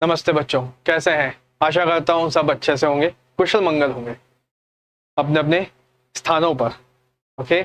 नमस्ते बच्चों, कैसे हैं? आशा करता हूँ सब अच्छे से होंगे, कुशल मंगल होंगे अपने अपने स्थानों पर। ओके,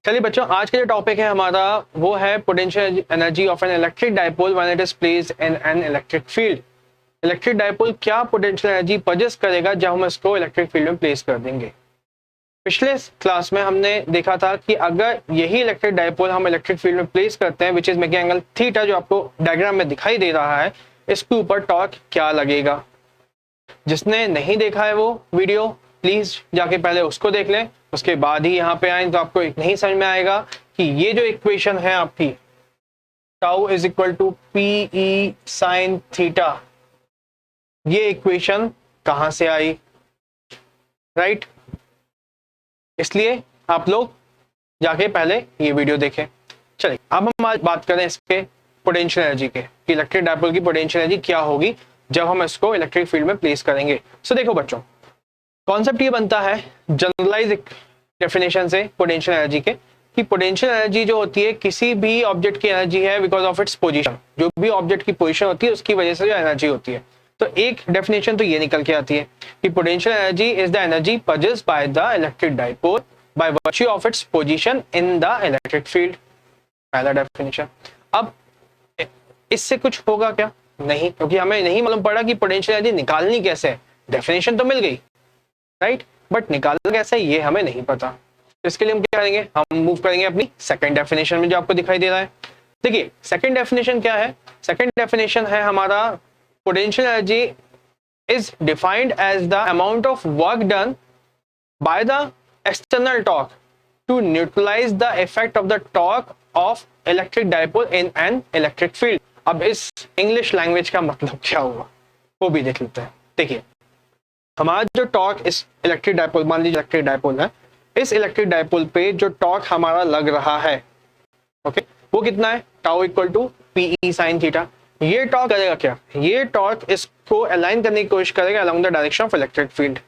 चलिए बच्चों, आज का जो टॉपिक है हमारा वो है potential energy of an electric dipole when it is placed in an electric field. Electric dipole क्या पोटेंशियल एनर्जी पजेस करेगा जब हम इसको इलेक्ट्रिक फील्ड में प्लेस कर देंगे। पिछले क्लास में हमने देखा था कि अगर यही इलेक्ट्रिक डाइपोल हम इलेक्ट्रिक फील्ड में प्लेस करते हैं which is making angle theta, जो आपको डायग्राम में दिखाई दे रहा है, इसके ऊपर टॉर्क क्या लगेगा। जिसने नहीं देखा है वो वीडियो प्लीज जाके पहले उसको देख लें, उसके बाद ही यहाँ पे आए तो आपको नहीं समझ में आएगा कि ये जो इक्वेशन है आपकी tau is equal to P E sine theta, ये इक्वेशन कहां से आई, राइट? इसलिए आप लोग जाके पहले ये वीडियो देखें। चलिए अब हम आज बात करें इसके पोटेंशियल एनर्जी के, कि इलेक्ट्रिक डाइपोल की पोटेंशियल एनर्जी क्या होगी जब हम इसको इलेक्ट्रिक फील्ड में प्लेस करेंगे। सो देखो बच्चों, कॉन्सेप्ट ये बनता है जनरलाइज डेफिनेशन से पोटेंशियल एनर्जी के, कि पोटेंशियल एनर्जी जो होती है किसी भी ऑब्जेक्ट की एनर्जी है बिकॉज ऑफ इट्स पोजीशन। जो भी ऑब्जेक्ट की पोजीशन होती है उसकी वजह से जो एनर्जी होती है। तो एक डेफिनेशन तो ये निकल के आती है कि potential energy is the energy possessed by the electric dipole bye virtue of its position in the electric field. पहला डेफिनेशन। अब इससे कुछ होगा क्या? नहीं, क्योंकि हमें नहीं मालूम पड़ा कि पोटेंशियल एनर्जी निकालनी कैसे है। डेफिनेशन तो मिल गई, राइट, बट निकालना कैसे ये हमें नहीं पता। तो इसके लिए हम क्या करेंगे, हम मूव करेंगे अपनी सेकंड डेफिनेशन में जो आपको दिखाई दे रहा है। देखिए सेकंड डेफिनेशन क्या है। सेकंड डेफिनेशन है हमारा potential energy is defined as the amount of work done by the external torque to neutralise the effect of the torque of electric dipole in an electric field. अब इस English language का मतलब क्या हुआ वो भी देख लेते हैं। देखिए हमारा जो टॉर्क इस इलेक्ट्रिक डाइपोल, मान लीजिए इलेक्ट्रिक डाइपोल है, इस इलेक्ट्रिक डाइपोल पे जो टॉर्क हमारा लग रहा है, ओके, वो कितना है? Tau equal to PE sine theta. ये टॉर्क करेगा क्या? ये टॉर्क इसको अलाइन करने की कोशिश करेगा along the direction of electric field.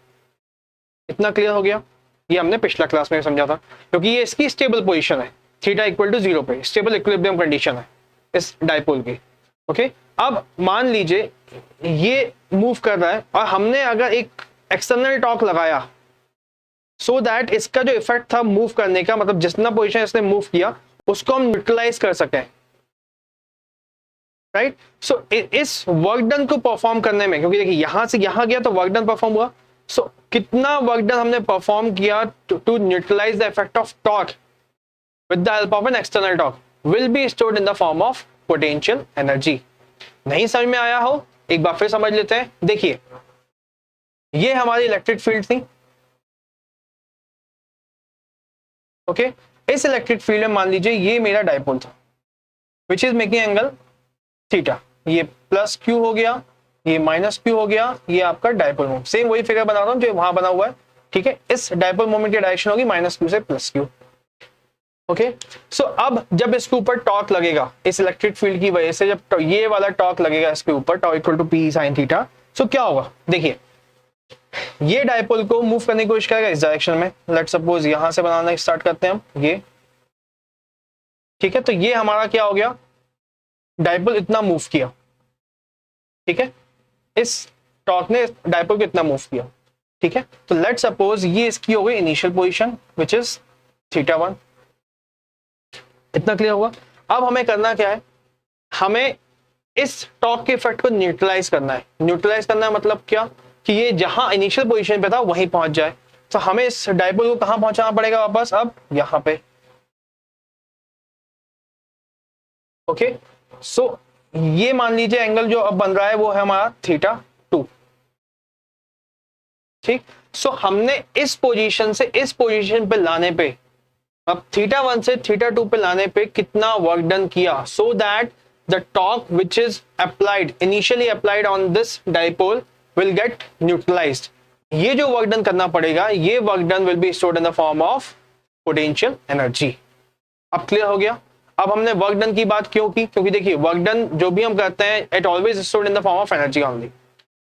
इतना क्लियर हो गया? ये हमने पिछला क्लास में समझा था, क्योंकि ये इसकी स्टेबल पोजीशन है, थीटा इक्वल टू 0 पे स्टेबल इक्विलिब्रियम कंडीशन है इस डाइपोल की। ओके, अब मान लीजिए ये मूव कर रहा है और हमने अगर एक एक्सटर्नल टॉर्क लगाया सो दैट इसका जो इफेक्ट था मूव करने का, मतलब जितना पोजीशन इसने मूव किया उसको हम न्यूट्रलाइज कर सकें, राइट? सो इस वर्क डन को परफॉर्म करने में, क्योंकि देखिए यहां से यहां गया तो वर्क डन परफॉर्म हुआ, सो कितना वर्क डन हमने परफॉर्म किया to neutralise the effect of torque with the help of an external torque will be stored in the form of potential energy. नहीं समझ में आया हो, एक बार फिर समझ लेते हैं। देखिए ये हमारी इलेक्ट्रिक फील्ड थी, ओके, इस इलेक्ट्रिक फील्ड में मान लीजिए ये मेरा डाइपोल था which is making angle theta. ये प्लस क्यू हो गया, ये माइनस क्यू हो गया, ये आपका डाइपोल मोमेंट। सेम वही फिगर बना रहा हूं जो वहां बना हुआ है, ठीक है। इस डाइपोल मोमेंट की डायरेक्शन होगी माइनस क्यू से प्लस क्यू, ओके। सो अब जब इसके ऊपर टॉर्क लगेगा इस इलेक्ट्रिक फील्ड की वजह से, जब ये वाला टॉर्क लगेगा इसके ऊपर, tau equal to P sine theta, so क्या होगा? देखिए ये डाइपोल को मूव करने की कोशिश करेगा इस डायरेक्शन में। लेट्स सपोज यहां से बनाना स्टार्ट करते हैं हम ये, ठीक है। तो ये हमारा क्या हो गया, डाइपोल इतना मूव किया, ठीक है, इस टॉर्क ने डाइपोल को इतना मूव किया, ठीक है। तो लेट्स सपोज ये इसकी हो गई initial position which is theta 1। इतना क्लियर हुआ? अब हमें करना क्या है, हमें इस टॉर्क के इफेक्ट को न्यूट्रलाइज करना है। न्यूट्रलाइज करना है मतलब क्या, कि ये जहां इनिशियल पोजीशन पे था वहीं पहुंच जाए। तो हमें इस डाइपोल को कहां पहुंचाना पड़ेगा वापस? अब यहां पे, ओके। सो ये मान लीजिए एंगल जो अब बन रहा है वो है हमारा थीटा 2, ठीक। सो हमने इस पोजीशन से इस पोजीशन पे लाने पे, अब थीटा 1 से थीटा 2 पे लाने पे कितना वर्क डन किया, so that the torque which is applied initially applied on this dipole will get neutralised. ये जो वर्क डन करना पड़ेगा, ये work done will be stored in the form of potential energy. अब क्लियर हो गया? अब हमने वर्क डन की बात क्यों की? क्योंकि देखिए वर्क डन जो भी हम करते हैं it always stored in the form of energy only.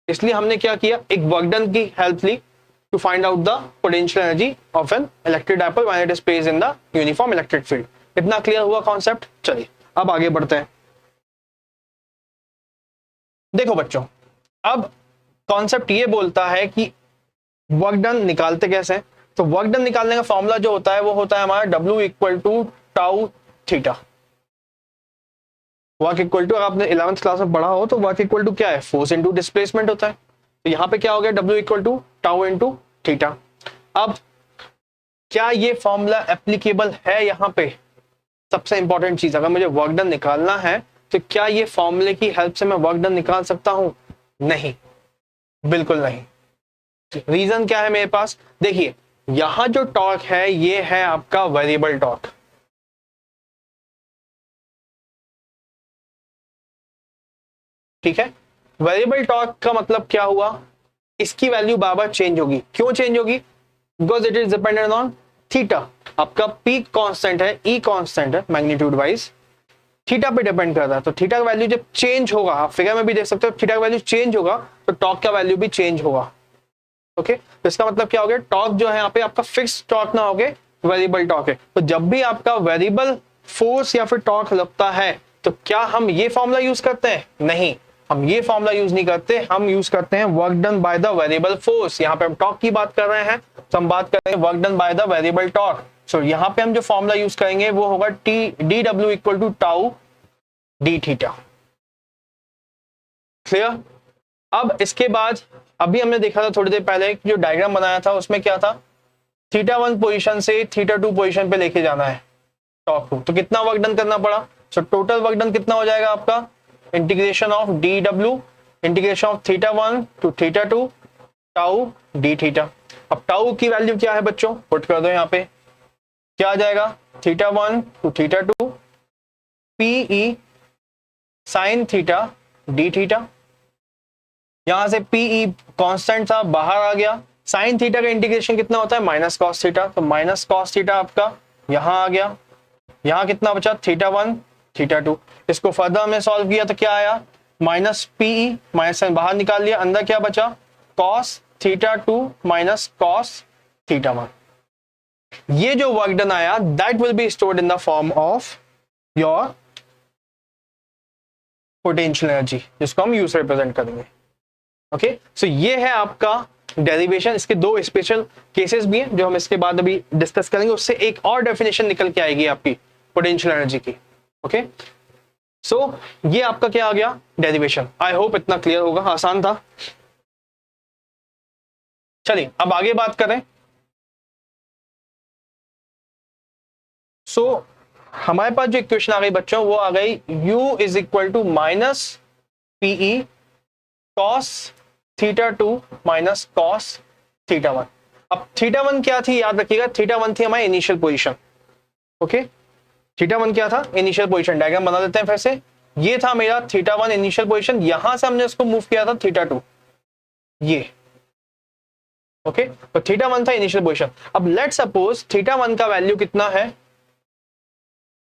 इसलिए हमने क्या किया, एक वर्क डन की हेल्प ली to find out the potential energy of an electric dipole when it is placed in the uniform electric field। इतना clear हुआ concept? चलिए अब आगे बढ़ते हैं। देखो बच्चों, अब कॉन्सेप्ट ये बोलता है कि वर्क डन निकालते कैसे हैं। तो वर्क डन निकालने का फॉर्मूला जो होता है वो होता है हमारा W equal to tau theta. Work equal to, आपने 11th क्लास में पढ़ा हो तो वर्क इक्वल टू क्या है, फोर्स इनटू डिस्प्लेसमेंट होता है। तो यहाँ पे क्या हो गया, W equal to tau into theta. अब क्या ये फॉर्मूला एप्लीकेबल है यहाँ पे, सबसे इंपॉर्टेंट चीज, अगर मुझे वर्क डन निकालना है तो क्या ये फॉर्मूले की हेल्प से मैं वर्क डन निकाल सकता हूं? नहीं, बिल्कुल नहीं। रीजन क्या है मेरे पास, देखिए यहां जो टॉर्क है ये है आपका वेरिएबल टॉर्क। ठीक है, वेरिएबल टॉर्क का मतलब क्या हुआ, इसकी वैल्यू बार बार चेंज होगी। क्यों चेंज होगी? Because it is dependent on theta. आपका पीक कांस्टेंट है, ई कांस्टेंट है मैग्नीट्यूड वाइज, थीटा पे डिपेंड करता है। तो थीटा का वैल्यू जब चेंज होगा, आप फिगर में भी देख सकते हो, थीटा का वैल्यू चेंज होगा तो टॉर्क का वैल्यू भी चेंज होगा। ओके, तो इसका मतलब क्या हो गया, टॉर्क जो है यहाँ पे आपका फिक्स टॉर्क ना हो गए, वेरिएबल टॉर्क है। तो जब भी आपका वेरिएबल फोर्स या फिर टॉर्क लगता है तो क्या हम ये फॉर्मूला यूज करते हैं? नहीं, हम ये फॉर्मूला यूज नहीं करते, हम यूज करते हैं work done by the variable force. यहाँ पे हम टॉर्क की बात कर रहे हैं तो हम बात करेंगे work done by the variable torque. So यहाँ पे हम जो फॉर्मूला यूज करेंगे वो होगा D W equal to tau D theta. Clear? अब इसके बाद अभी हमने देखा था थोड़ी देर पहले जो डायग्राम बनाया था उसमें क्या था, थीटा 1 पोजीशन से थीटा 2 पोजीशन पे लेके जाना है टॉर्क को, तो कितना वर्क डन करना पड़ा। सो टोटल वर्क डन कितना हो जाएगा आपका, integration of D W integration of theta 1 to theta 2 tau D theta. अब टाउ की वैल्यू क्या है बच्चों, पुट कर दो यहाँ पे, क्या आ जाएगा, theta 1 to theta 2 PE sine theta D theta. यहां से पीई कांस्टेंट था, बाहर आ गया। साइन थीटा का इंटीग्रेशन कितना होता है, माइनस कॉस थीटा, तो माइनस कॉस थीटा आपका यहां आ गया। यहां कितना बचा, थीटा 1 थीटा 2। इसको फर्दर हमने सॉल्व किया तो क्या आया, माइनस पीई, माइनस साइन बाहर निकाल लिया, अंदर क्या बचा, cos theta 2 minus cos theta 1। ये जो वर्क डन आया that will be stored in the form of your potential energy, जिसको हम यू से रिप्रेजेंट करेंगे। ओके, सो ये है आपका डेरिवेशन। इसके दो स्पेशल केसेस भी हैं जो हम इसके बाद अभी डिस्कस करेंगे, उससे एक और डेफिनेशन निकल के आएगी आपकी पोटेंशियल एनर्जी की। ओके, सो ये आपका क्या आ गया, डेरिवेशन। आई होप इतना क्लियर होगा, आसान था। चलिए अब आगे बात करें। सो हमारे पास जो इक्वेशन आ गई बच्चों वो आ गई u is equal to minus PE cos theta 2 minus cos theta 1। अब थीटा 1 क्या थी, याद रखिएगा, थीटा 1 थी हमारी इनिशियल पोजीशन। ओके, थीटा 1 क्या था, इनिशियल पोजीशन। डायग्राम बना देते हैं फिर से। ये था मेरा थीटा 1 इनिशियल पोजीशन, यहां से हमने इसको मूव किया था थीटा 2, ये। ओके, तो थीटा 1 था इनिशियल पोजीशन। अब लेट सपोज थीटा 1 का वैल्यू कितना है,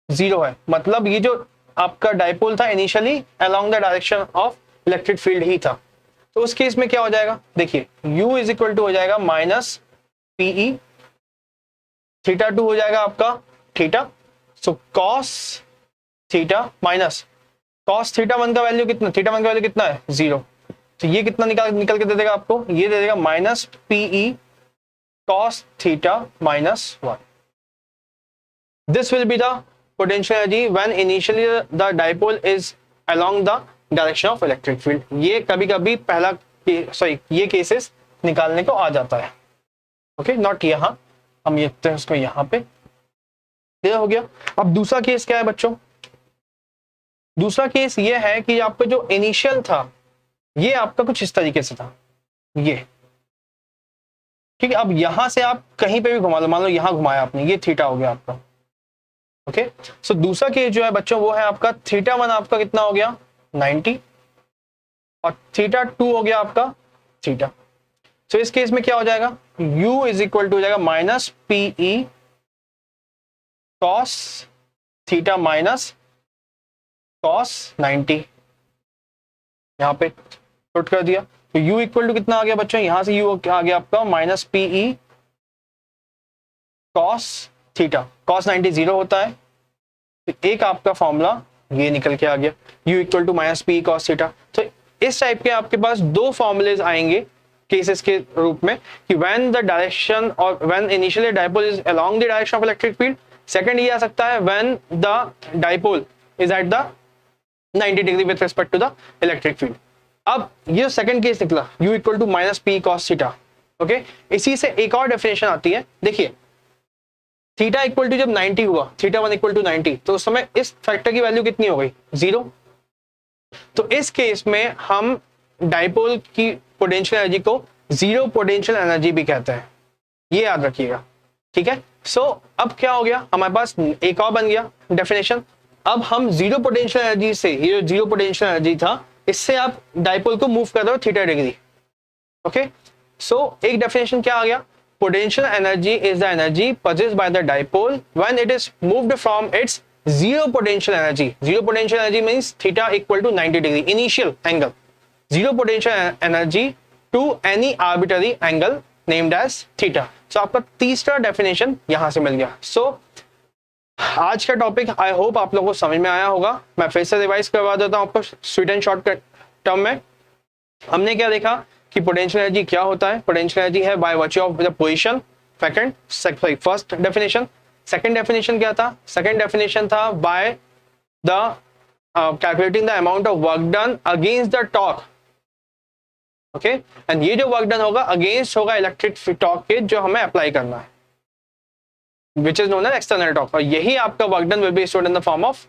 0 है, मतलब ये जो आपका डाइपोल था initially along the direction of electric field ही था। तो उस केस में क्या हो जाएगा, देखिए u इज इक्वल टू हो जाएगा माइनस पीई, थीटा 2 हो जाएगा आपका theta, so cos theta minus cos theta 1 का वैल्यू कितना, थीटा 1 का वैल्यू कितना है, 0। तो ये कितना निकल के दे देगा आपको, ये दे देगा minus PE cos theta minus 1। This will be the potential energy when initially the dipole is along the direction of electric field। ये कभी कभी पहला सॉरी ये केसेस निकालने को आ जाता है। ओके, नॉट यहां, हम ये उसको यहां पे क्लियर हो गया। अब दूसरा केस क्या है बच्चों, दूसरा केस ये है कि आपका जो इनिशियल था ये आपका कुछ इस तरीके से था, ये ठीक है। अब यहां से आप कहीं पे भी घुमा लो, मान लो यहां घुमाया आपने, ये थीटा हो गया आपका। ओके, सो दूसरा केस जो है बच्चों वो है आपका थीटा 1 आपका कितना हो गया, 90, और थीटा 2 हो गया आपका थीटा। सो इस केस में क्या हो जाएगा, u इज इक्वल टू हो जाएगा minus PE cos theta minus cos 90, यहां पे पुट कर दिया। तो u इक्वल टू कितना आ गया बच्चों, यहां से u आ गया आपका minus PE cos theta, cos 90 0 होता है, तो एक आपका फॉर्मूला ये निकल के आ गया u equal to minus P cos theta. तो इस टाइप के आपके पास दो फॉर्मूलेज आएंगे केसेस के रूप में कि व्हेन द डायरेक्शन और when initially dipole is along the direction of electric field. Second ये आ सकता है when the dipole is at the 90 degree with respect to the electric field. अब ये सेकंड केस निकला u equal to minus P cos theta. Okay, इसी से एक और डेफिनेशन आती है, देखिए थीटा इक्वल टू जब 90 हुआ, थीटा 1 इक्वल टू 90, तो उस समय इस फैक्टर की वैल्यू कितनी हो गई, 0। तो इस केस में हम डाइपोल की पोटेंशियल एनर्जी को जीरो पोटेंशियल एनर्जी भी कहते हैं, ये याद रखिएगा, ठीक है। सो अब क्या हो गया, हमारे पास एक और बन गया डेफिनेशन। अब हम जीरो पोटेंशियल एनर्जी से, ये जो जीरो पोटेंशियल एनर्जी था, इससे आप डाइपोल को मूव कर रहे हो थीटा डिग्री। ओके, सो एक डेफिनेशन क्या आ गया, potential energy is the energy possessed by the dipole when it is moved from its zero potential energy. Zero potential energy means theta equal to 90 degree initial angle. Zero potential energy to any arbitrary angle named as theta. So आपका तीसरा definition यहां से मिल गया। So आज का topic I hope आप लोगों को समझ में आया होगा। मैं फिर से रिवाइज करवा देता हूं आपको स्वीट एंड शॉर्ट टर्म में। हमने क्या देखा कि पोटेंशियल एनर्जी क्या होता है, पोटेंशियल एनर्जी है by virtue of the position, first definition. Second definition क्या था, सेकंड डेफिनेशन था by the calculating the amount of work done against the torque. Okay, and ये जो वर्क डन होगा अगेंस्ट होगा इलेक्ट्रिक टॉर्क के जो हमें अप्लाई करना है, which is known as external torque, और यही आपका work done will be stored in the form of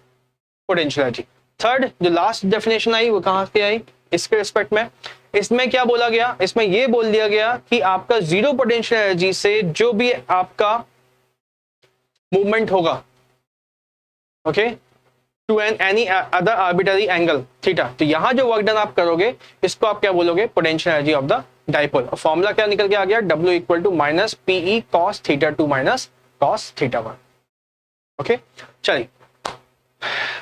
potential energy. Third जो लास्ट डेफिनेशन आई वो कहां से आई, इसके रिस्पेक्ट में इसमें क्या बोला गया, इसमें ये बोल दिया गया कि आपका जीरो पोटेंशियल एनर्जी से जो भी आपका मूवमेंट होगा, okay, to any other arbitrary angle theta, तो यहां जो वर्क डन आप करोगे इसको आप क्या बोलोगे, potential energy of the dipole. और फॉर्मूला क्या निकल के आ गया, W equal to minus PE cos theta 2 minus cos theta 1। Okay, चलिए,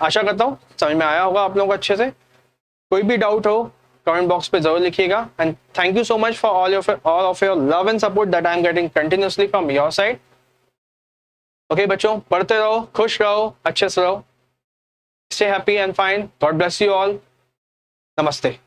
आशा करता हूं समझ में आया होगा आप लोगों को अच्छे से। कोई भी डाउट हो कमेंट बॉक्स पे जरूर लिखिएगा, and thank you so much for all of your love and support that I am getting continuously from your side. Okay बच्चों, पढ़ते रहो, खुश रहो, अच्छे से रहो, stay happy and fine, God bless you all, नमस्ते।